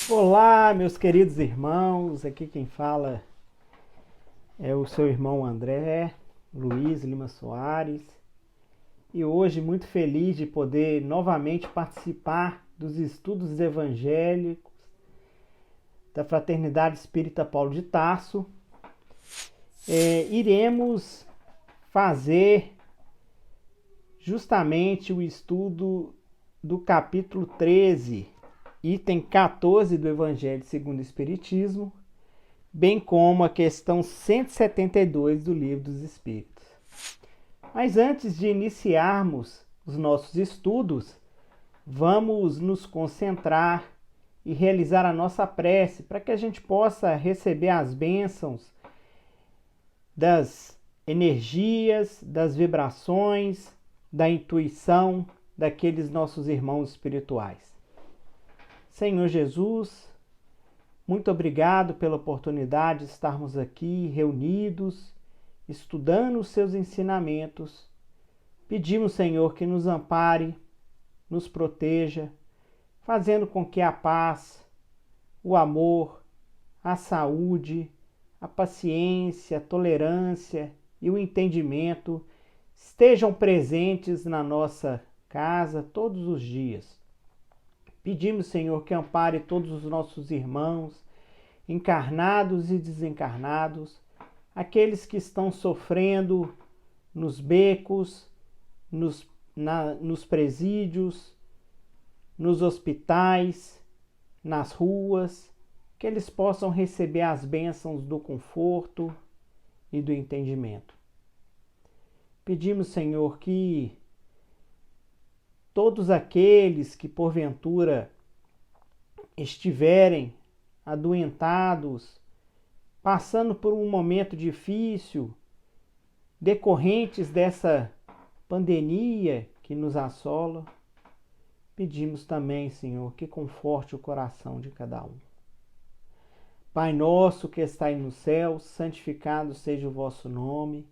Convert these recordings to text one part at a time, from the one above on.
Olá, meus queridos irmãos. Aqui quem fala é o seu irmão André Luiz Lima Soares. E hoje muito feliz de poder novamente participar dos estudos evangélicos da Fraternidade Espírita Paulo de Tarso. Iremos fazer justamente o estudo do capítulo 13, item 14 do Evangelho segundo o Espiritismo, bem como a questão 172 do Livro dos Espíritos. Mas antes de iniciarmos os nossos estudos, vamos nos concentrar e realizar a nossa prece para que a gente possa receber as bênçãos das energias, das vibrações, da intuição daqueles nossos irmãos espirituais. Senhor Jesus, muito obrigado pela oportunidade de estarmos aqui reunidos, estudando os seus ensinamentos. Pedimos, Senhor, que nos ampare, nos proteja, fazendo com que a paz, o amor, a saúde, a paciência, a tolerância e o entendimento estejam presentes na nossa casa todos os dias. Pedimos, Senhor, que ampare todos os nossos irmãos, encarnados e desencarnados, aqueles que estão sofrendo nos becos, nos presídios, nos hospitais, nas ruas, que eles possam receber as bênçãos do conforto e do entendimento. Pedimos, Senhor, que todos aqueles que porventura estiverem adoentados, passando por um momento difícil, decorrentes dessa pandemia que nos assola, pedimos também, Senhor, que conforte o coração de cada um. Pai nosso que estais no céu, santificado seja o vosso nome,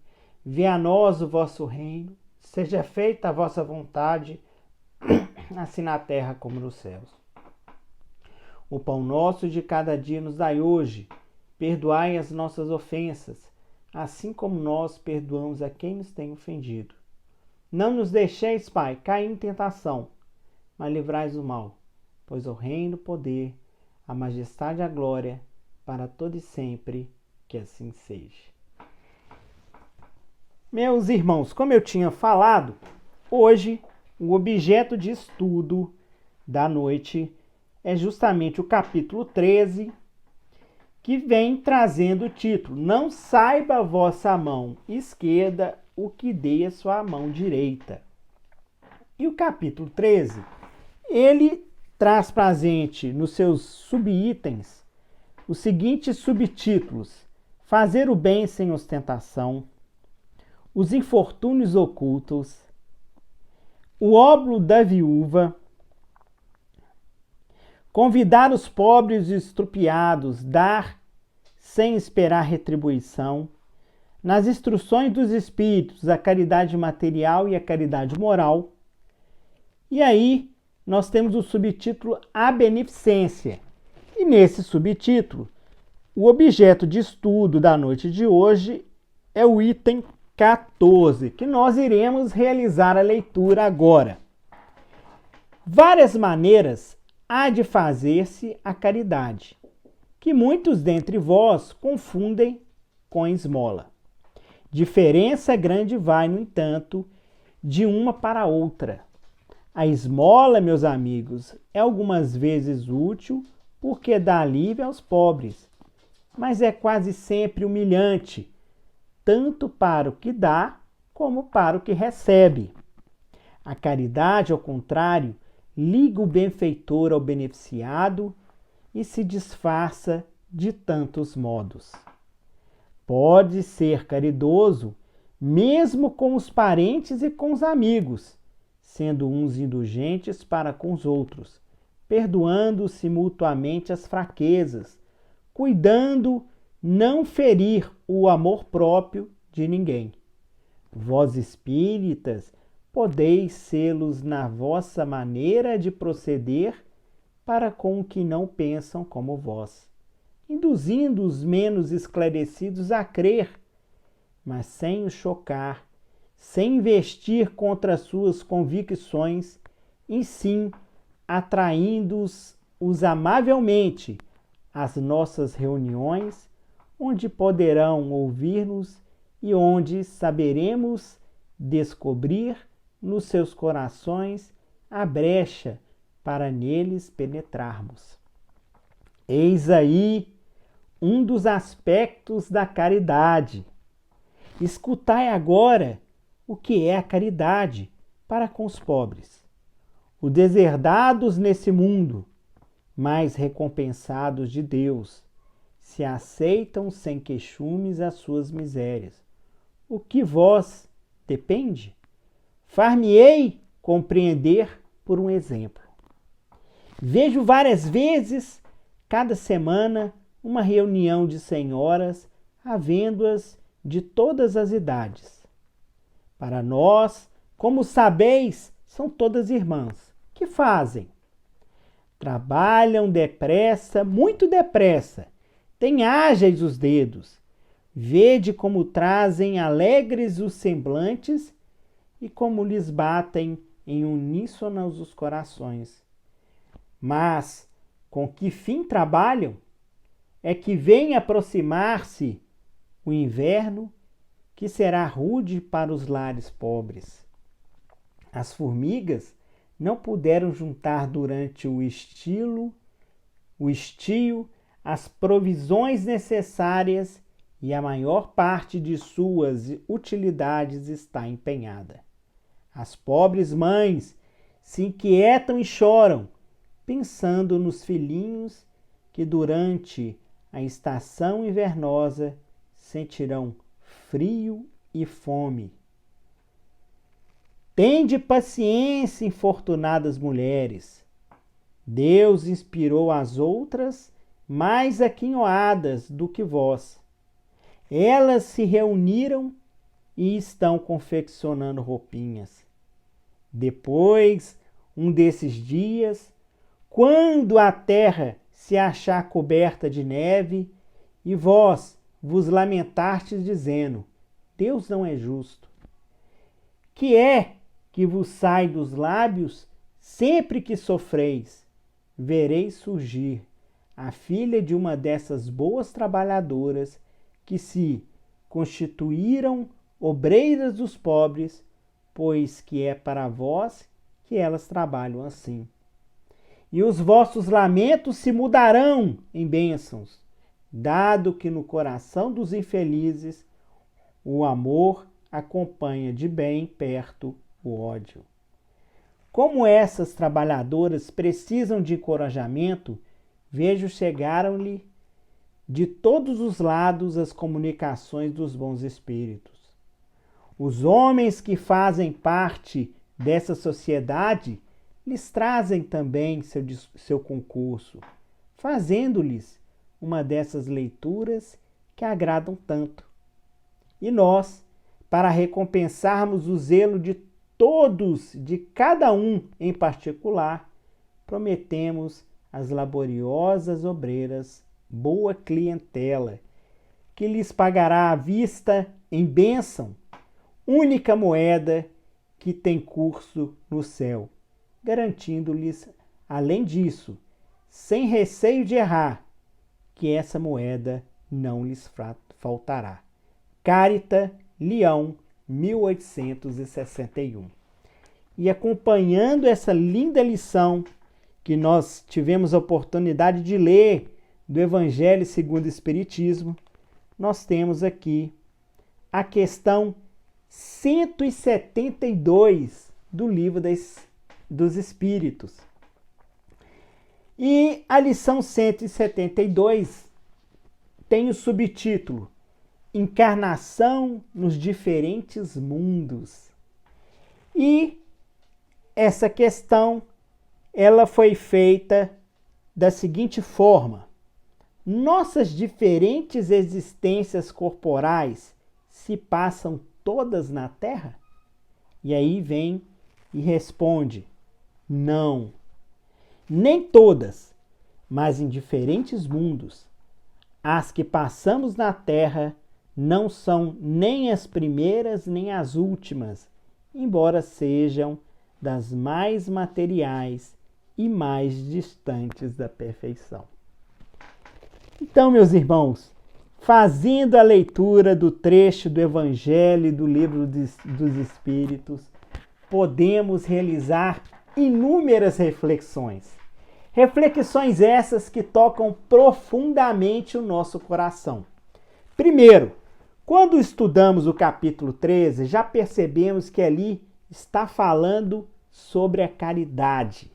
venha a nós o vosso reino, seja feita a vossa vontade, assim na terra como nos céus. O pão nosso de cada dia nos dai hoje. Perdoai as nossas ofensas, assim como nós perdoamos a quem nos tem ofendido. Não nos deixeis, Pai, cair em tentação, mas livrai-nos do mal, pois o reino, o poder, a majestade e a glória, para todo e sempre, que assim seja. Meus irmãos, como eu tinha falado, hoje o objeto de estudo da noite é justamente o capítulo 13, que vem trazendo o título: Não saiba a vossa mão esquerda o que dê a sua mão direita. E o capítulo 13, ele traz para a gente, nos seus subitens, os seguintes subtítulos: Fazer o bem sem ostentação, os infortúnios ocultos, o óbolo da viúva, convidar os pobres e estrupiados, dar sem esperar retribuição, nas instruções dos espíritos, a caridade material e a caridade moral. E aí nós temos o subtítulo A Beneficência. E nesse subtítulo, o objeto de estudo da noite de hoje é o item 14, que nós iremos realizar a leitura agora. Várias maneiras há de fazer-se a caridade, que muitos dentre vós confundem com esmola. Diferença grande vai, no entanto, de uma para outra. A esmola, meus amigos, é algumas vezes útil porque dá alívio aos pobres, mas é quase sempre humilhante, tanto para o que dá como para o que recebe. A caridade, ao contrário, liga o benfeitor ao beneficiado e se disfarça de tantos modos. Pode ser caridoso mesmo com os parentes e com os amigos, sendo uns indulgentes para com os outros, perdoando-se mutuamente as fraquezas, cuidando não ferir o amor próprio de ninguém. Vós espíritas, podeis sê-los na vossa maneira de proceder para com o que não pensam como vós, induzindo os menos esclarecidos a crer, mas sem os chocar, sem investir contra suas convicções, e sim atraindo-os amavelmente às nossas reuniões, onde poderão ouvir-nos e onde saberemos descobrir nos seus corações a brecha para neles penetrarmos. Eis aí um dos aspectos da caridade. Escutai agora o que é a caridade para com os pobres, os deserdados nesse mundo, mas recompensados de Deus, se aceitam sem queixumes as suas misérias. O que vós depende? Far-me-ei compreender por um exemplo. Vejo várias vezes, cada semana, uma reunião de senhoras, havendo-as de todas as idades. Para nós, como sabeis, são todas irmãs. Que fazem? Trabalham depressa, muito depressa. Têm ágeis os dedos. Vede como trazem alegres os semblantes e como lhes batem em uníssonos os corações. Mas com que fim trabalham? É que vem aproximar-se o inverno, que será rude para os lares pobres. As formigas não puderam juntar durante o estio as provisões necessárias e a maior parte de suas utilidades está empenhada. As pobres mães se inquietam e choram, pensando nos filhinhos que durante a estação invernosa sentirão frio e fome. Tende paciência, infortunadas mulheres. Deus inspirou as outras mais aquinhoadas do que vós. Elas se reuniram e estão confeccionando roupinhas. Depois, um desses dias, quando a terra se achar coberta de neve, e vós vos lamentastes dizendo: Deus não é justo. Que é que vos sai dos lábios sempre que sofreis? Vereis surgir a filha de uma dessas boas trabalhadoras que se constituíram obreiras dos pobres, pois que é para vós que elas trabalham assim. E os vossos lamentos se mudarão em bênçãos, dado que no coração dos infelizes o amor acompanha de bem perto o ódio. Como essas trabalhadoras precisam de encorajamento, vejo chegaram-lhe de todos os lados as comunicações dos bons espíritos. Os homens que fazem parte dessa sociedade lhes trazem também seu concurso, fazendo-lhes uma dessas leituras que agradam tanto. E nós, para recompensarmos o zelo de todos, de cada um em particular, prometemos às laboriosas obreiras boa clientela, que lhes pagará à vista em bênção, única moeda que tem curso no céu, garantindo-lhes, além disso, sem receio de errar, que essa moeda não lhes faltará. Carita, Leão, 1861. E acompanhando essa linda lição que nós tivemos a oportunidade de ler do Evangelho segundo o Espiritismo, nós temos aqui a questão 172 do Livro dos Espíritos. E a lição 172 tem o subtítulo Encarnação nos diferentes mundos. E essa questão ela foi feita da seguinte forma: nossas diferentes existências corporais se passam todas na Terra? E aí vem e responde: não. nem todas, mas em diferentes mundos. As que passamos na terra não são nem as primeiras nem as últimas, embora sejam das mais materiais e mais distantes da perfeição. Então, meus irmãos, fazendo a leitura do trecho do Evangelho e do Livro dos Espíritos, podemos realizar inúmeras reflexões. Reflexões essas que tocam profundamente o nosso coração. Primeiro, quando estudamos o capítulo 13, já percebemos que ali está falando sobre a caridade.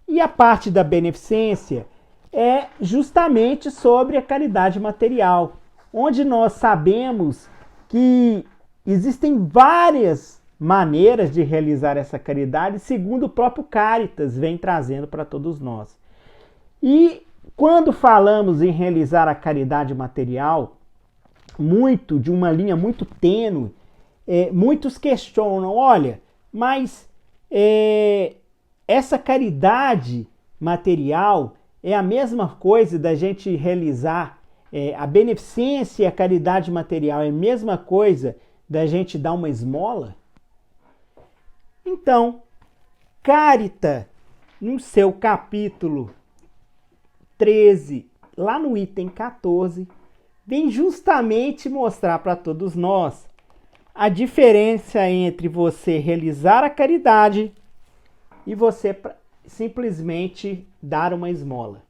E a parte da beneficência é justamente sobre a caridade material, onde nós sabemos que existem várias maneiras de realizar essa caridade, segundo o próprio Caritas vem trazendo para todos nós. E quando falamos em realizar a caridade material, de uma linha muito tênue, muitos questionam, olha, mas essa caridade material é a mesma coisa da gente realizar a beneficência e a caridade material, é a mesma coisa da gente dar uma esmola? Então, Caritas, no seu capítulo 13, lá no item 14, vem justamente mostrar para todos nós a diferença entre você realizar a caridade e você simplesmente dar uma esmola.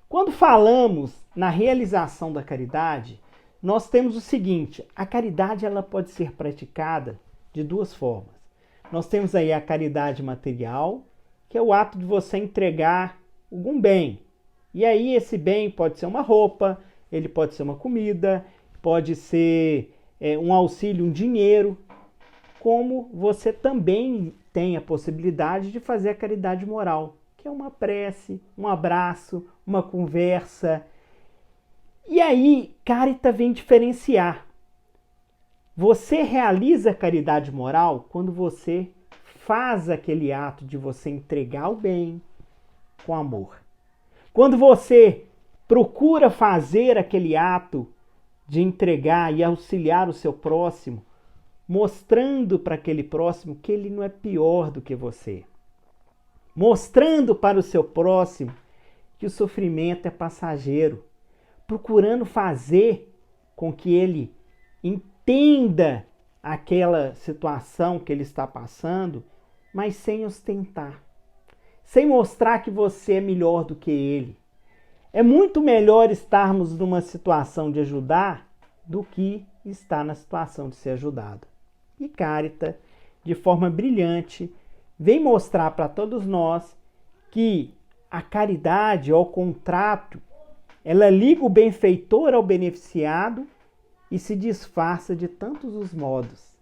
Quando falamos na realização da caridade, nós temos o seguinte: a caridade ela pode ser praticada de duas formas. Nós temos aí a caridade material, que é o ato de você entregar algum bem. E aí esse bem pode ser uma roupa, ele pode ser uma comida, pode ser um auxílio, um dinheiro, como você também tem a possibilidade de fazer a caridade moral, que é uma prece, um abraço, uma conversa. E aí, Caritas vem diferenciar. Você realiza a caridade moral quando você faz aquele ato de você entregar o bem com amor. Quando você procura fazer aquele ato de entregar e auxiliar o seu próximo, mostrando para aquele próximo que ele não é pior do que você. Mostrando para o seu próximo que o sofrimento é passageiro. Procurando fazer com que ele entenda aquela situação que ele está passando, mas sem ostentar. Sem mostrar que você é melhor do que ele. É muito melhor estarmos numa situação de ajudar do que estar na situação de ser ajudado. E Caritas, de forma brilhante, vem mostrar para todos nós que a caridade, ao contrato, ela liga o benfeitor ao beneficiado e se disfarça de tantos os modos.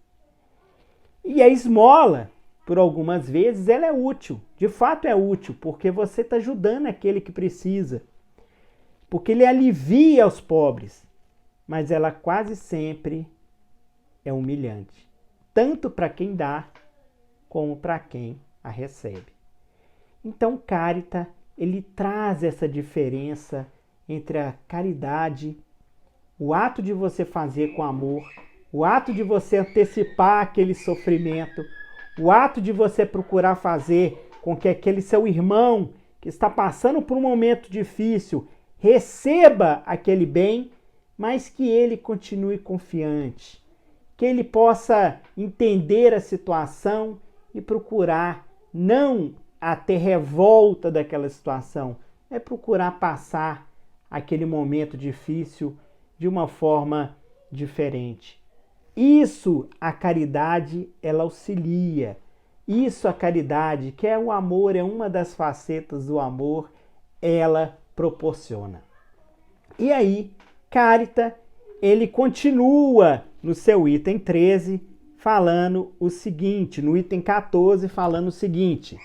E a esmola, por algumas vezes, ela é útil. De fato é útil, porque você está ajudando aquele que precisa. Porque ele alivia aos pobres. Mas ela quase sempre é humilhante. Tanto para quem dá, como para quem a recebe. Então, Caritas, ele traz essa diferença entre a caridade, o ato de você fazer com amor, o ato de você antecipar aquele sofrimento, o ato de você procurar fazer com que aquele seu irmão que está passando por um momento difícil receba aquele bem, mas que ele continue confiante, que ele possa entender a situação e procurar não a ter revolta daquela situação, é procurar passar aquele momento difícil de uma forma diferente. Isso a caridade ela auxilia. Isso a caridade, que é o amor, é uma das facetas do amor, ela proporciona. E aí, Caritas, ele continua no seu item 13, falando o seguinte, no item 14, falando o seguinte: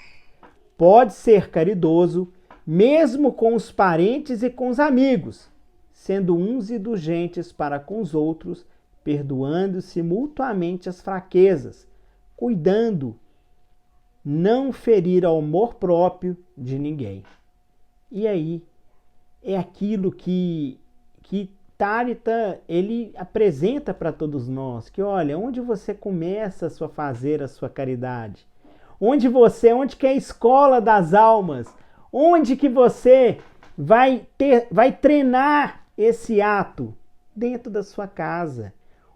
pode ser caridoso mesmo com os parentes e com os amigos, sendo uns indulgentes para com os outros, perdoando-se mutuamente as fraquezas, cuidando não ferir o amor próprio de ninguém. E aí é aquilo que Tárita ele apresenta para todos nós, que olha, onde você começa a fazer a sua caridade? Onde que é a escola das almas? Onde que você vai treinar esse ato? Dentro da sua casa.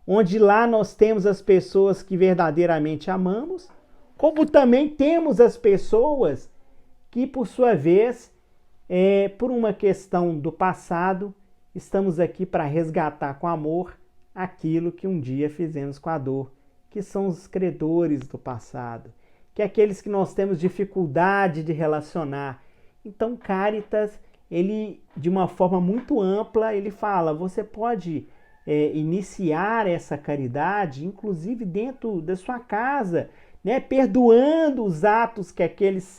Onde lá nós temos as pessoas que verdadeiramente amamos, como também temos as pessoas que, por sua vez, por uma questão do passado, estamos aqui para resgatar com amor aquilo que um dia fizemos com a dor, que são os credores do passado, que é aqueles que nós temos dificuldade de relacionar. Então, Cáritas, ele, de uma forma muito ampla, ele fala, você pode iniciar essa caridade, inclusive dentro da sua casa, né? Perdoando os atos que aqueles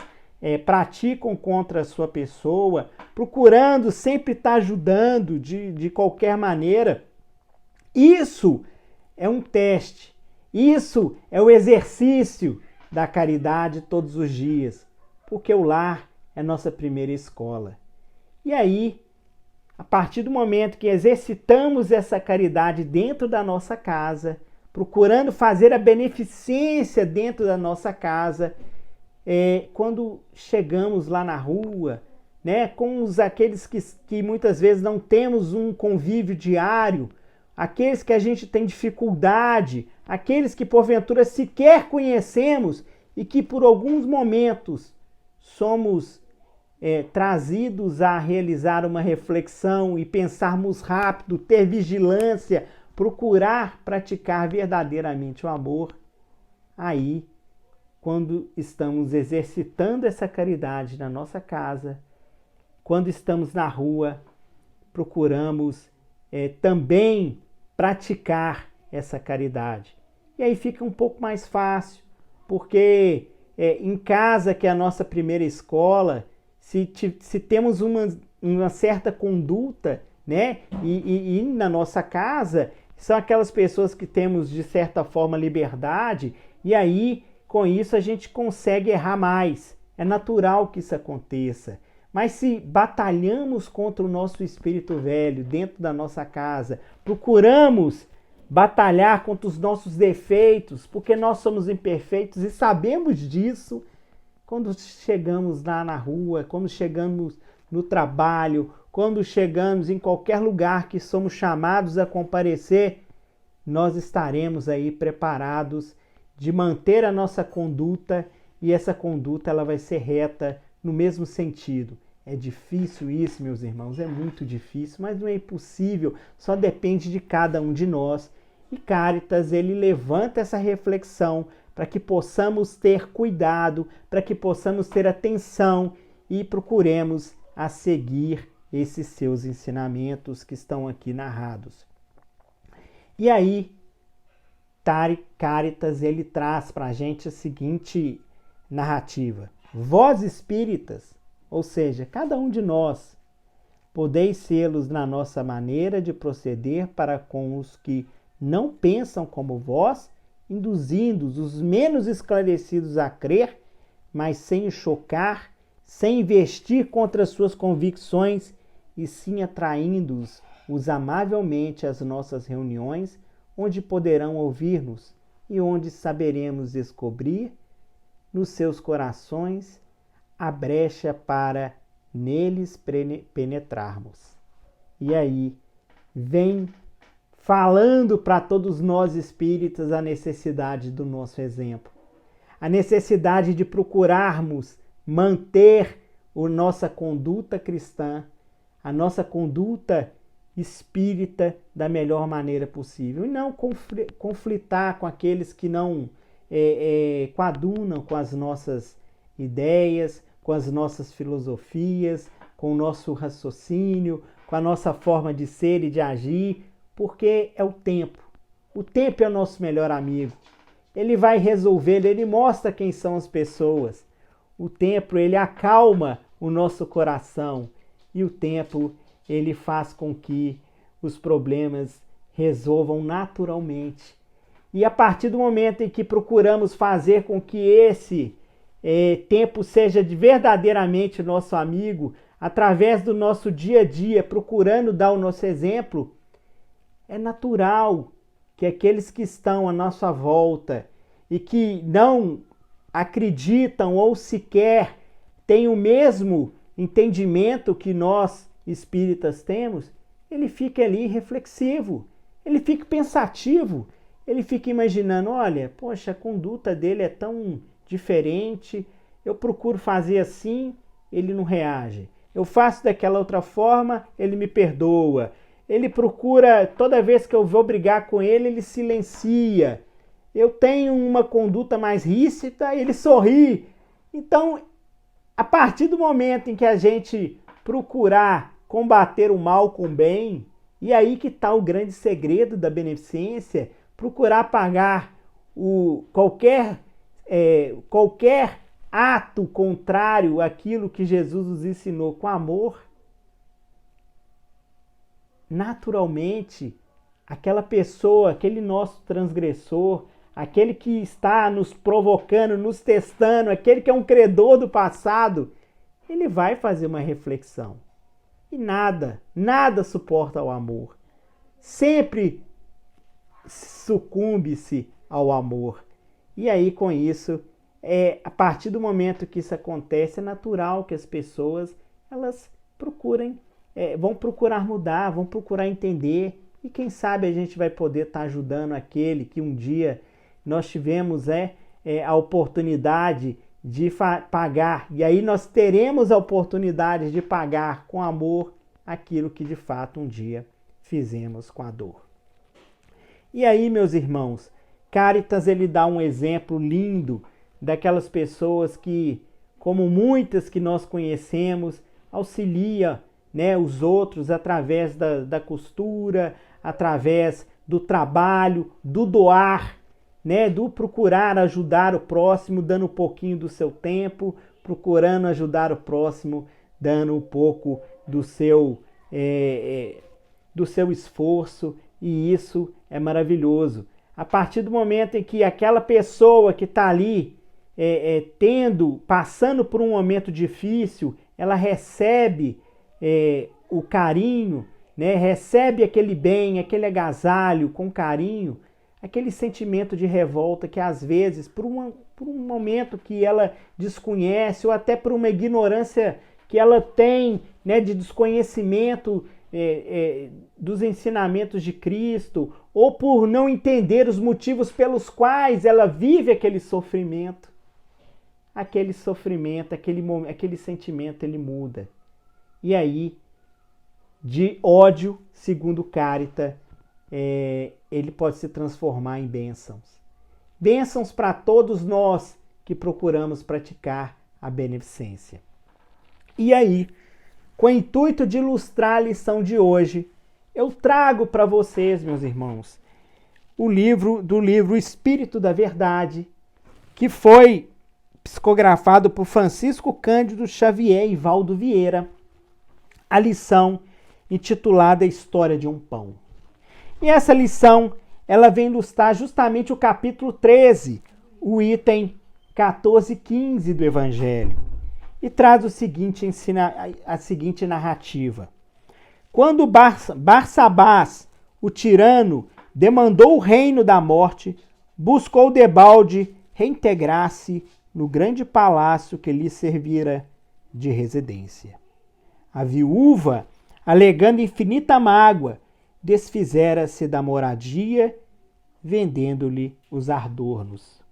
praticam contra a sua pessoa, procurando sempre estar ajudando de qualquer maneira. Isso é um teste, isso é o exercício da caridade todos os dias, porque o lar é a nossa primeira escola. E aí, a partir do momento que exercitamos essa caridade dentro da nossa casa, procurando fazer a beneficência dentro da nossa casa, quando chegamos lá na rua, né, com aqueles que muitas vezes não temos um convívio diário, aqueles que a gente tem dificuldade, aqueles que porventura sequer conhecemos e que por alguns momentos somos trazidos a realizar uma reflexão e pensarmos rápido, ter vigilância, procurar praticar verdadeiramente o amor, aí, quando estamos exercitando essa caridade na nossa casa, quando estamos na rua, procuramos também praticar essa caridade. E aí fica um pouco mais fácil, porque em casa, que é a nossa primeira escola, se temos uma certa conduta, né? E na nossa casa, são aquelas pessoas que temos, de certa forma, liberdade, e aí, com isso, a gente consegue errar mais. É natural que isso aconteça. Mas se batalhamos contra o nosso espírito velho dentro da nossa casa, procuramos batalhar contra os nossos defeitos, porque nós somos imperfeitos e sabemos disso, quando chegamos lá na rua, quando chegamos no trabalho, quando chegamos em qualquer lugar que somos chamados a comparecer, nós estaremos aí preparados de manter a nossa conduta, e essa conduta ela vai ser reta no mesmo sentido. É difícil isso, meus irmãos, é muito difícil, mas não é impossível, só depende de cada um de nós. E Cáritas, ele levanta essa reflexão para que possamos ter cuidado, para que possamos ter atenção e procuremos a seguir esses seus ensinamentos que estão aqui narrados. E aí, Cáritas, ele traz para a gente a seguinte narrativa. Vós espíritas, ou seja, cada um de nós, podeis sê-los na nossa maneira de proceder para com os que não pensam como vós, induzindo os menos esclarecidos a crer, mas sem chocar, sem investir contra suas convicções, e sim atraindo-os amavelmente às nossas reuniões, onde poderão ouvir-nos e onde saberemos descobrir nos seus corações a brecha para neles penetrarmos. E aí vem falando para todos nós espíritas a necessidade do nosso exemplo, a necessidade de procurarmos manter a nossa conduta cristã, a nossa conduta espírita da melhor maneira possível, e não conflitar com aqueles que não coadunam com as nossas ideias, com as nossas filosofias, com o nosso raciocínio, com a nossa forma de ser e de agir, porque é o tempo. O tempo é o nosso melhor amigo. Ele vai resolver, ele mostra quem são as pessoas. O tempo, ele acalma o nosso coração. E o tempo, ele faz com que os problemas resolvam naturalmente. E a partir do momento em que procuramos fazer com que tempo seja verdadeiramente nosso amigo, através do nosso dia a dia, procurando dar o nosso exemplo, é natural que aqueles que estão à nossa volta e que não acreditam ou sequer têm o mesmo entendimento que nós espíritas temos, ele fica ali reflexivo, ele fica pensativo, ele fica imaginando, olha, poxa, a conduta dele é tão diferente, eu procuro fazer assim, ele não reage. Eu faço daquela outra forma, ele me perdoa. Ele procura, toda vez que eu vou brigar com ele, ele silencia. Eu tenho uma conduta mais ríspida, ele sorri. Então, a partir do momento em que a gente procurar combater o mal com o bem, e aí que está o grande segredo da beneficência, procurar pagar qualquer ato contrário àquilo que Jesus nos ensinou com amor, naturalmente, aquela pessoa, aquele nosso transgressor, aquele que está nos provocando, nos testando, aquele que é um credor do passado, ele vai fazer uma reflexão. E nada suporta o amor. Sempre sucumbe-se ao amor. E aí, com isso, a partir do momento que isso acontece, é natural que as pessoas elas vão procurar mudar, vão procurar entender. E quem sabe a gente vai poder estar ajudando aquele que um dia nós tivemos a oportunidade de pagar. E aí nós teremos a oportunidade de pagar com amor aquilo que de fato um dia fizemos com a dor. E aí, meus irmãos, Cáritas ele dá um exemplo lindo daquelas pessoas que, como muitas que nós conhecemos, auxilia, né, os outros através da costura, através do trabalho, do doar, né, do procurar ajudar o próximo, dando um pouquinho do seu tempo, procurando ajudar o próximo, dando um pouco do seu esforço, e isso é maravilhoso. A partir do momento em que aquela pessoa que está ali passando por um momento difícil, ela recebe o carinho, né? Recebe aquele bem, aquele agasalho com carinho, aquele sentimento de revolta que às vezes, por um momento que ela desconhece, ou até por uma ignorância que ela tem, né, de desconhecimento dos ensinamentos de Cristo, ou por não entender os motivos pelos quais ela vive aquele sofrimento, aquele sentimento ele muda. E aí, de ódio, segundo Cáritas, ele pode se transformar em bênçãos. Bênçãos para todos nós que procuramos praticar a beneficência. E aí, com o intuito de ilustrar a lição de hoje, eu trago para vocês, meus irmãos, o livro Espírito da Verdade, que foi psicografado por Francisco Cândido Xavier e Valdo Vieira, a lição intitulada História de um Pão. E essa lição, ela vem ilustrar justamente o capítulo 13, o item 14 e 15 do Evangelho, e traz a seguinte narrativa. Quando Barsabás, o tirano, demandou o reino da morte, buscou debalde reintegrar-se no grande palácio que lhe servira de residência. A viúva, alegando infinita mágoa, desfizera-se da moradia, vendendo-lhe os adornos.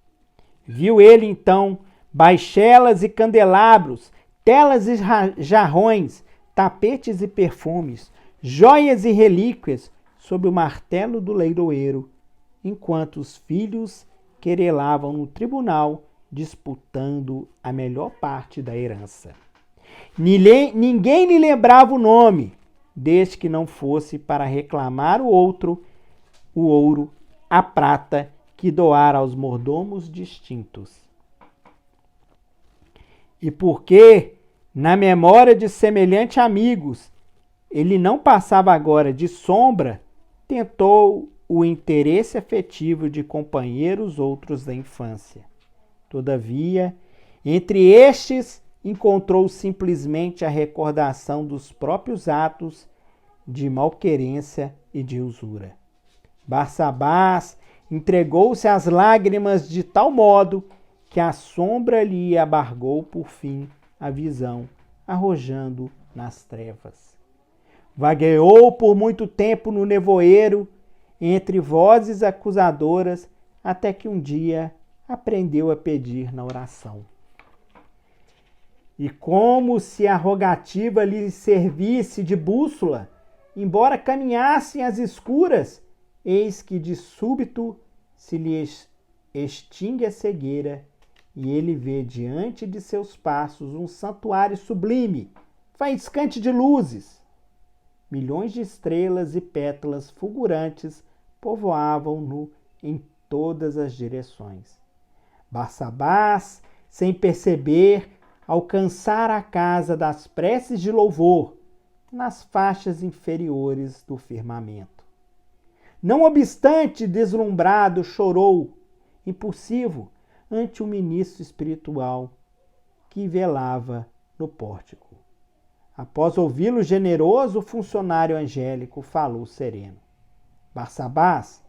Viu ele, então, baixelas e candelabros, telas e jarrões, tapetes e perfumes, joias e relíquias sob o martelo do leiloeiro, enquanto os filhos querelavam no tribunal, disputando a melhor parte da herança. Ninguém lhe lembrava o nome, desde que não fosse para reclamar o ouro, a prata que doara aos mordomos distintos. E porque, na memória de semelhantes amigos, ele não passava agora de sombra, tentou o interesse afetivo de companheiros outros da infância. Todavia, Entre estes, encontrou simplesmente a recordação dos próprios atos de malquerência e de usura. Barsabás entregou-se às lágrimas de tal modo que a sombra lhe abargou por fim a visão, arrojando nas trevas. Vagueou por muito tempo no nevoeiro, entre vozes acusadoras, até que um dia aprendeu a pedir na oração. E como se a rogativa lhe servisse de bússola, embora caminhassem às escuras, eis que de súbito se lhe extingue a cegueira, e ele vê diante de seus passos um santuário sublime, faiscante de luzes. Milhões de estrelas e pétalas fulgurantes povoavam-no em todas as direções. Barsabás, sem perceber, alcançara a casa das preces de louvor, nas faixas inferiores do firmamento. Não obstante, deslumbrado, chorou, impulsivo, ante o ministro espiritual que velava no pórtico. Após ouvi-lo generoso, o funcionário angélico falou sereno. Barsabás,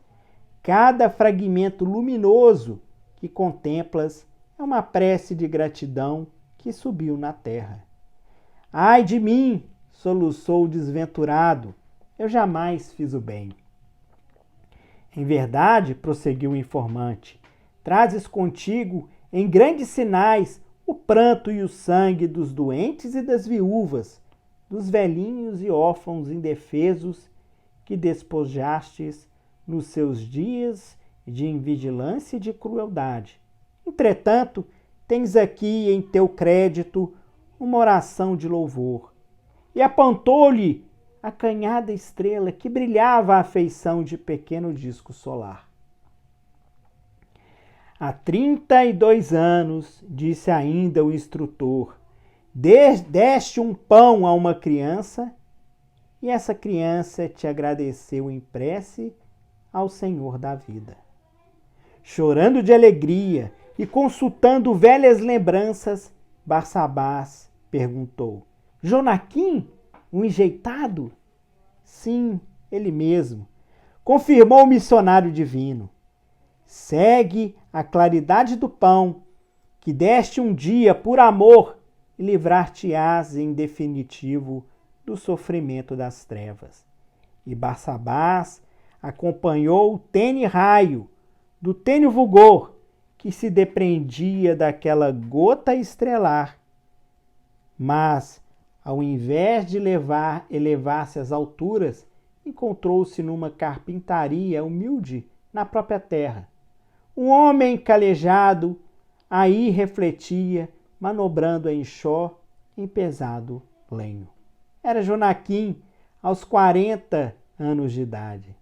cada fragmento luminoso que contemplas é uma prece de gratidão que subiu na terra. Ai de mim, soluçou o desventurado, eu jamais fiz o bem. Em verdade, prosseguiu o informante, trazes contigo em grandes sinais o pranto e o sangue dos doentes e das viúvas, dos velhinhos e órfãos indefesos que despojastes nos seus dias de invigilância e de crueldade. Entretanto, tens aqui em teu crédito uma oração de louvor. E apontou-lhe a acanhada estrela que brilhava à feição de pequeno disco solar. Há 32 anos, disse ainda o instrutor, deste um pão a uma criança e essa criança te agradeceu em prece ao Senhor da vida. Chorando de alegria e consultando velhas lembranças, Barsabás perguntou, Jonaquim, um enjeitado? Sim, ele mesmo, confirmou o missionário divino. Segue a claridade do pão que deste um dia por amor e livrar-te-ás em definitivo do sofrimento das trevas. E Barsabás acompanhou o tênue raio do tênue vulgor que se depreendia daquela gota estrelar, mas, ao invés de elevar-se às alturas, encontrou-se numa carpintaria humilde na própria terra. Um homem calejado aí refletia, manobrando a enxó em pesado lenho. Era Jonaquim, aos 40 anos de idade.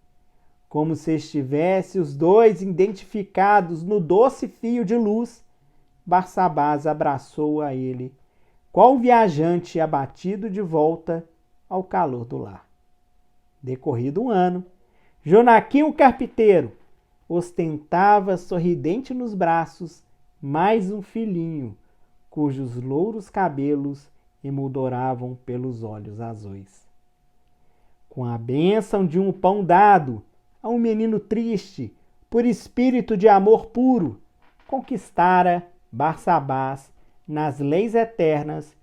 Como se estivesse os dois identificados no doce fio de luz, Barsabás abraçou a ele, qual viajante abatido de volta ao calor do lar. Decorrido um ano, Jonaquim, o carpinteiro, ostentava sorridente nos braços mais um filhinho, cujos louros cabelos emoldoravam pelos olhos azuis. Com a bênção de um pão dado a um menino triste, por espírito de amor puro, conquistara Barsabás, nas leis eternas,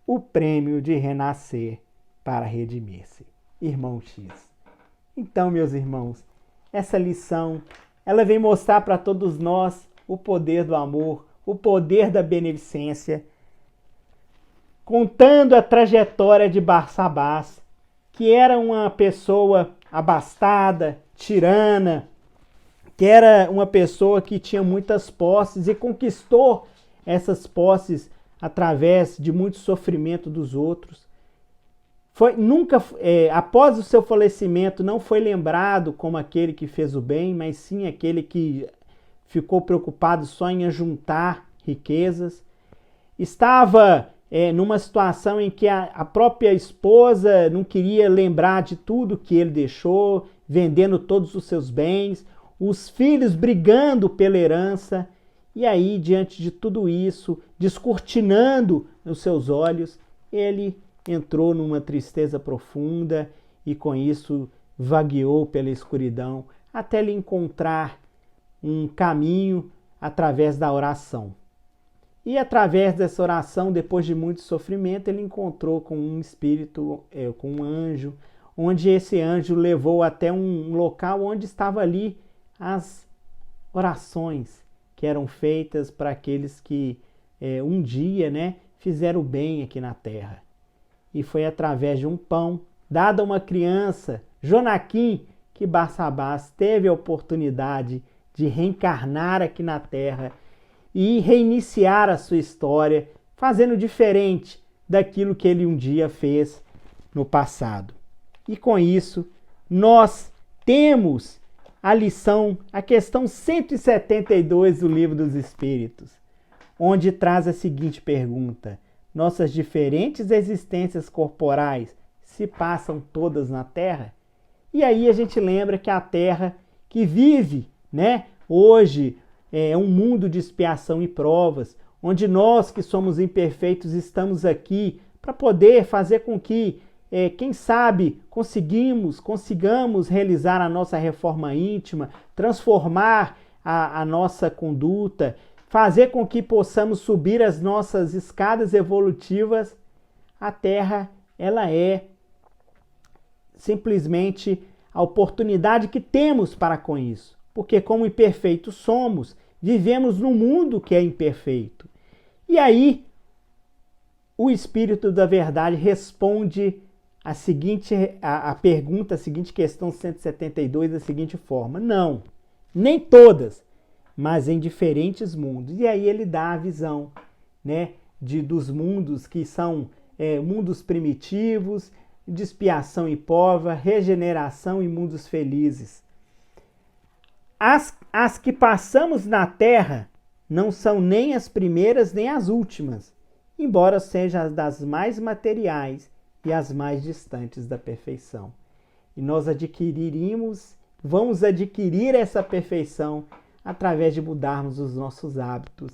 o prêmio de renascer para redimir-se. Irmão X. Então, meus irmãos, essa lição, ela vem mostrar para todos nós o poder do amor, o poder da beneficência, contando a trajetória de Barsabás, que era uma pessoa abastada, tirana, que era uma pessoa que tinha muitas posses e conquistou essas posses através de muito sofrimento dos outros. Após o seu falecimento, não foi lembrado como aquele que fez o bem, mas sim aquele que ficou preocupado só em ajuntar riquezas. Estava numa situação em que a própria esposa não queria lembrar de tudo que ele deixou, vendendo todos os seus bens, os filhos brigando pela herança, E aí, diante de tudo isso, descortinando os seus olhos, ele entrou numa tristeza profunda e com isso vagueou pela escuridão até ele encontrar um caminho através da oração. E através dessa oração, depois de muito sofrimento, ele encontrou com um espírito, com um anjo, onde esse anjo levou até um local onde estava ali as orações que eram feitas para aqueles que um dia, né, fizeram o bem aqui na terra. E foi através de um pão dado a uma criança, Jonaquim, que Barsabás teve a oportunidade de reencarnar aqui na terra e reiniciar a sua história, fazendo diferente daquilo que ele um dia fez no passado. E com isso, nós temos a lição, a questão 172 do Livro dos Espíritos, onde traz a seguinte pergunta: nossas diferentes existências corporais se passam todas na Terra? E aí a gente lembra que a Terra que vive, né, hoje é um mundo de expiação e provas, onde nós que somos imperfeitos estamos aqui para poder fazer com que quem sabe consigamos realizar a nossa reforma íntima, transformar a nossa conduta, fazer com que possamos subir as nossas escadas evolutivas. A Terra, ela é simplesmente a oportunidade que temos para com isso. Porque como imperfeitos somos, vivemos num mundo que é imperfeito. E aí, o Espírito da Verdade responde a pergunta, a seguinte questão 172 da seguinte forma: não, nem todas, mas em diferentes mundos. E aí ele dá a visão, né, dos mundos que são mundos primitivos, de expiação e prova, regeneração e mundos felizes. As que passamos na Terra não são nem as primeiras nem as últimas, embora sejam as das mais materiais e as mais distantes da perfeição. E nós vamos adquirir essa perfeição através de mudarmos os nossos hábitos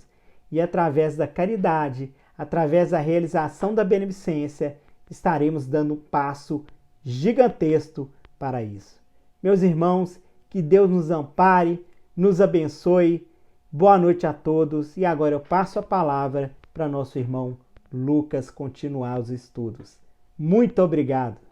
e através da caridade, através da realização da beneficência, estaremos dando um passo gigantesco para isso. Meus irmãos, que Deus nos ampare, nos abençoe. Boa noite a todos. E agora eu passo a palavra para nosso irmão Lucas continuar os estudos. Muito obrigado.